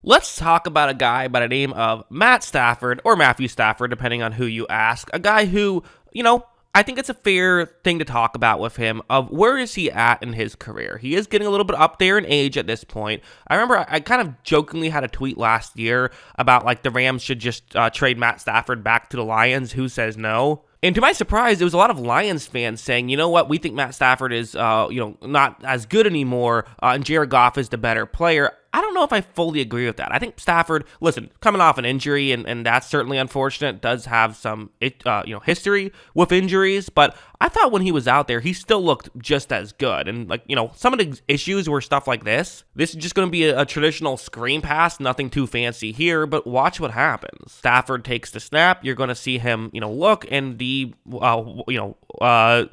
Let's talk about a guy by the name of Matt Stafford, or Matthew Stafford, depending on who you ask. A guy who, I think it's a fair thing to talk about with him of where is he at in his career. He is getting a little bit up there in age at this point. I remember I kind of jokingly had a tweet last year about like the Rams should just trade Matt Stafford back to the Lions. Who says no? And to my surprise, there was a lot of Lions fans saying, you know what, we think Matt Stafford is, not as good anymore, and Jared Goff is the better player. I don't know if I fully agree with that. I think Stafford, listen, coming off an injury, and that's certainly unfortunate, does have some, history with injuries, but I thought when he was out there, he still looked just as good. And, some of the issues were stuff like this. This is just going to be a traditional screen pass, nothing too fancy here, but watch what happens. Stafford takes the snap. You're going to see him, look, and the,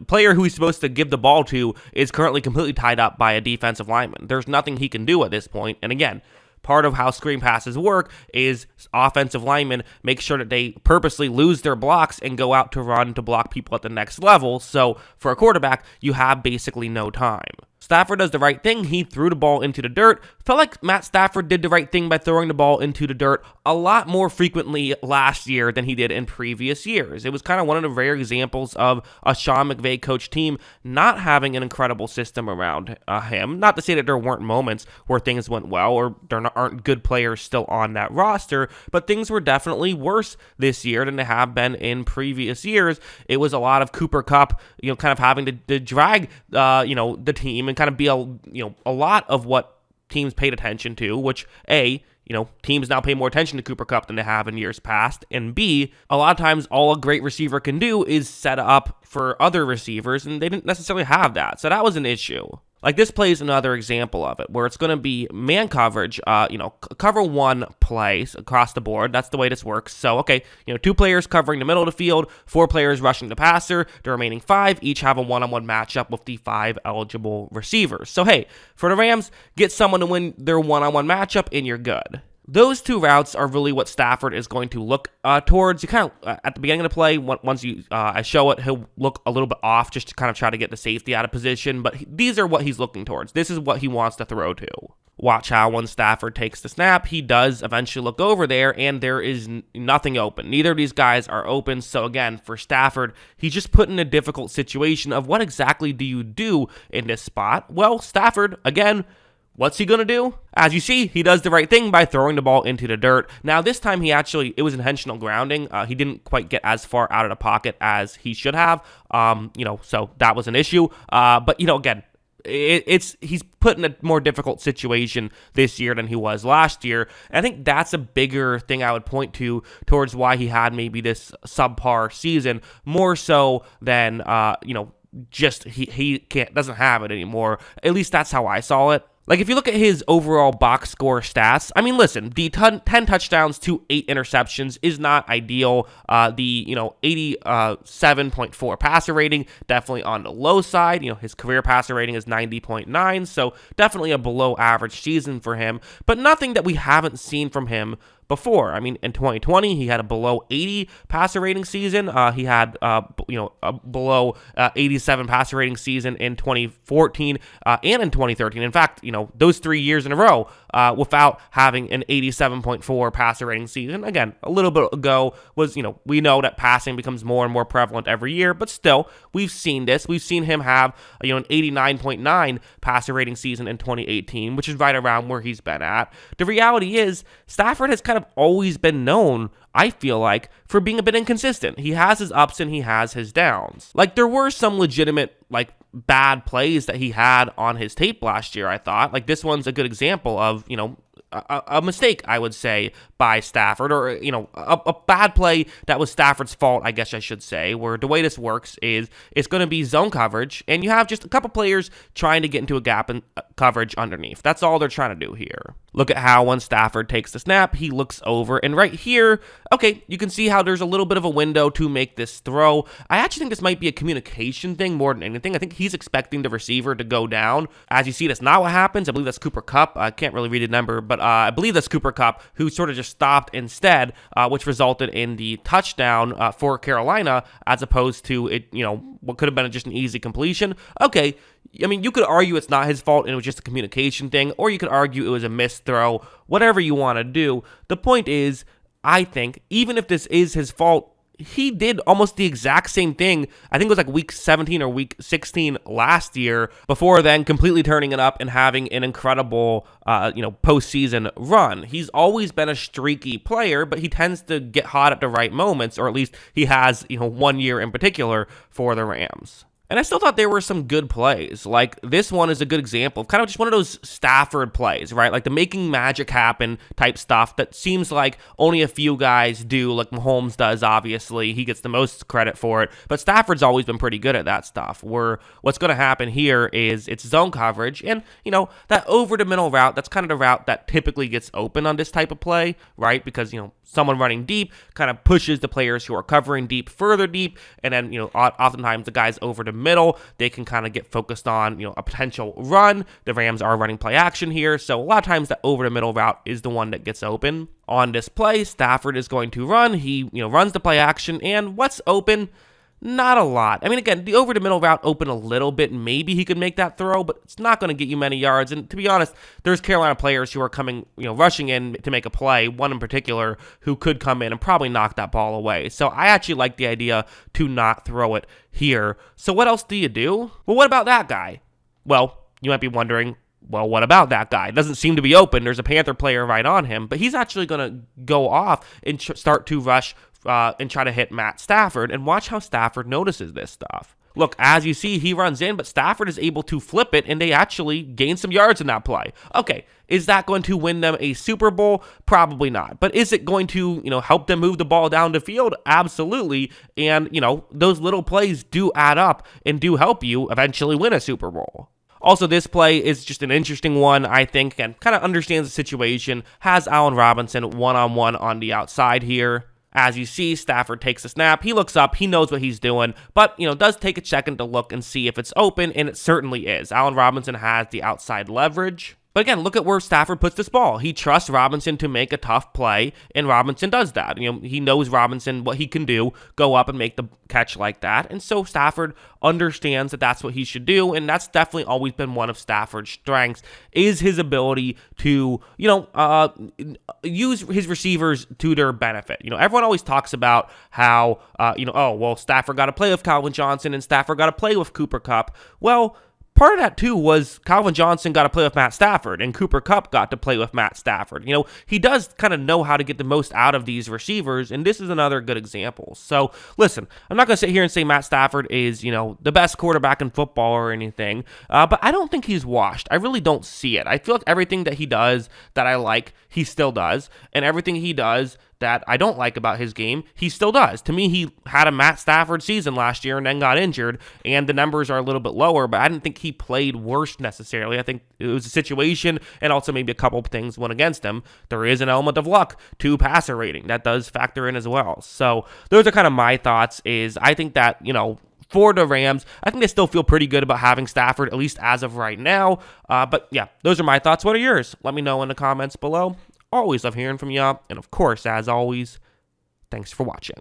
player who he's supposed to give the ball to is currently completely tied up by a defensive lineman. There's nothing he can do at this point. And again, part of how screen passes work is offensive linemen make sure that they purposely lose their blocks and go out to run to block people at the next level. So for a quarterback, you have basically no time. Stafford does the right thing. He threw the ball into the dirt. Felt like Matt Stafford did the right thing by throwing the ball into the dirt a lot more frequently last year than he did in previous years. It was kind of one of the rare examples of a Sean McVay coach team not having an incredible system around him. Not to say that there weren't moments where things went well or there aren't good players still on that roster, but things were definitely worse this year than they have been in previous years. It was a lot of Cooper Kupp, kind of having to drag, the team and kind of be a lot of what teams paid attention to, which teams now pay more attention to Cooper Kupp than they have in years past, and B, a lot of times all a great receiver can do is set up for other receivers, and they didn't necessarily have that, so that was an issue. Like this play is another example of it, where it's going to be man coverage, cover one plays across the board. That's the way this works. So, okay, 2 players covering the middle of the field, 4 players rushing the passer. The remaining 5 each have a one-on-one matchup with the 5 eligible receivers. So, hey, for the Rams, get someone to win their one-on-one matchup, and you're good. Those 2 routes are really what Stafford is going to look towards. You kind of, at the beginning of the play, once I show it, he'll look a little bit off just to kind of try to get the safety out of position, but these are what he's looking towards. This is what he wants to throw to. Watch how when Stafford takes the snap, he does eventually look over there, and there is nothing open. Neither of these guys are open, so again, for Stafford, he's just put in a difficult situation of what exactly do you do in this spot? Well, Stafford, again, what's he going to do? As you see, he does the right thing by throwing the ball into the dirt. Now, this time it was intentional grounding. He didn't quite get as far out of the pocket as he should have. So that was an issue. But again, he's put in a more difficult situation this year than he was last year. And I think that's a bigger thing I would point to towards why he had maybe this subpar season, more so than, just he doesn't have it anymore. At least that's how I saw it. Like, if you look at his overall box score stats, I mean, listen, the 10 touchdowns to 8 interceptions is not ideal. The 87.4 passer rating, definitely on the low side. His career passer rating is 90.9, so definitely a below average season for him, but nothing that we haven't seen from him before. I mean, in 2020, he had a below 80 passer rating season. He had, a below 87 passer rating season in 2014 and in 2013. In fact, those 3 years in a row without having an 87.4 passer rating season. Again, a little bit ago was, we know that passing becomes more and more prevalent every year, but still, we've seen this. We've seen him have, an 89.9 passer rating season in 2018, which is right around where he's been at. The reality is, Stafford has kind of always been known, I feel like, for being a bit inconsistent. He has his ups and he has his downs. Like, there were some legitimate, bad plays that he had on his tape last year, I thought. Like, this one's a good example of, a mistake, I would say, by Stafford, or, a bad play that was Stafford's fault, I guess I should say, where the way this works is it's going to be zone coverage, and you have just a couple players trying to get into a gap in coverage underneath. That's all they're trying to do here. Look at how when Stafford takes the snap, he looks over, and right here, okay, you can see how there's a little bit of a window to make this throw. I actually think this might be a communication thing more than anything. I think he's expecting the receiver to go down. As you see, that's not what happens. I believe that's Cooper Kupp. I can't really read the number, but I believe that's Cooper Kupp, who sort of just stopped instead, which resulted in the touchdown for Carolina, as opposed to it, what could have been just an easy completion. Okay, I mean, you could argue it's not his fault and it was just a communication thing, or you could argue it was a missed throw, whatever you want to do. The point is, I think, even if this is his fault, he did almost the exact same thing. I think it was like week 17 or week 16 last year, before then completely turning it up and having an incredible, postseason run. He's always been a streaky player, but he tends to get hot at the right moments, or at least he has, 1 year in particular for the Rams. And I still thought there were some good plays. Like, this one is a good example of kind of just one of those Stafford plays, right? Like the making magic happen type stuff that seems like only a few guys do, like Mahomes does, obviously. He gets the most credit for it. But Stafford's always been pretty good at that stuff, where what's going to happen here is it's zone coverage. And, that over-the-middle route, that's kind of the route that typically gets open on this type of play, right? Because, someone running deep kind of pushes the players who are covering deep further deep. And then, oftentimes the guys over the middle, they can kind of get focused on, a potential run. The Rams are running play action here, so a lot of times the over the middle route is the one that gets open. On this play, Stafford is going to run. He, runs the play action, and what's open? Not a lot. I mean, again, the over the middle route open a little bit. Maybe he could make that throw, but it's not going to get you many yards. And to be honest, there's Carolina players who are coming, rushing in to make a play, one in particular, who could come in and probably knock that ball away. So I actually like the idea to not throw it here. So what else do you do? Well, what about that guy? Well, you might be wondering, well, what about that guy? It doesn't seem to be open. There's a Panther player right on him, but he's actually going to go off and start to rush and try to hit Matt Stafford, and watch how Stafford notices this stuff. Look, as you see, he runs in, but Stafford is able to flip it, and they actually gain some yards in that play. Okay, is that going to win them a Super Bowl? Probably not. But is it going to, help them move the ball down the field? Absolutely. And, those little plays do add up and do help you eventually win a Super Bowl. Also, this play is just an interesting one, I think, and kind of understands the situation, has Allen Robinson one-on-one on the outside here. As you see, Stafford takes a snap, he looks up, he knows what he's doing, but, does take a second to look and see if it's open, and it certainly is. Allen Robinson has the outside leverage. But again, look at where Stafford puts this ball. He trusts Robinson to make a tough play, and Robinson does that. He knows Robinson, what he can do, go up and make the catch like that. And so Stafford understands that that's what he should do, and that's definitely always been one of Stafford's strengths, is his ability to, use his receivers to their benefit. Everyone always talks about how, Stafford got to play with Calvin Johnson, and Stafford got to play with Cooper Kupp. Well, part of that, too, was Calvin Johnson got to play with Matt Stafford, and Cooper Kupp got to play with Matt Stafford. He does kind of know how to get the most out of these receivers, and this is another good example. So, listen, I'm not going to sit here and say Matt Stafford is, the best quarterback in football or anything, but I don't think he's washed. I really don't see it. I feel like everything that he does that I like, he still does, and everything he does that I don't like about his game, he still does. To me, he had a Matt Stafford season last year and then got injured, and the numbers are a little bit lower, but I didn't think he played worse necessarily. I think it was a situation, and also maybe a couple of things went against him. There is an element of luck to passer rating. That does factor in as well. So those are kind of my thoughts. Is I think that, for the Rams, I think they still feel pretty good about having Stafford, at least as of right now. But yeah, those are my thoughts. What are yours? Let me know in the comments below. Always love hearing from y'all. And of course, as always, thanks for watching.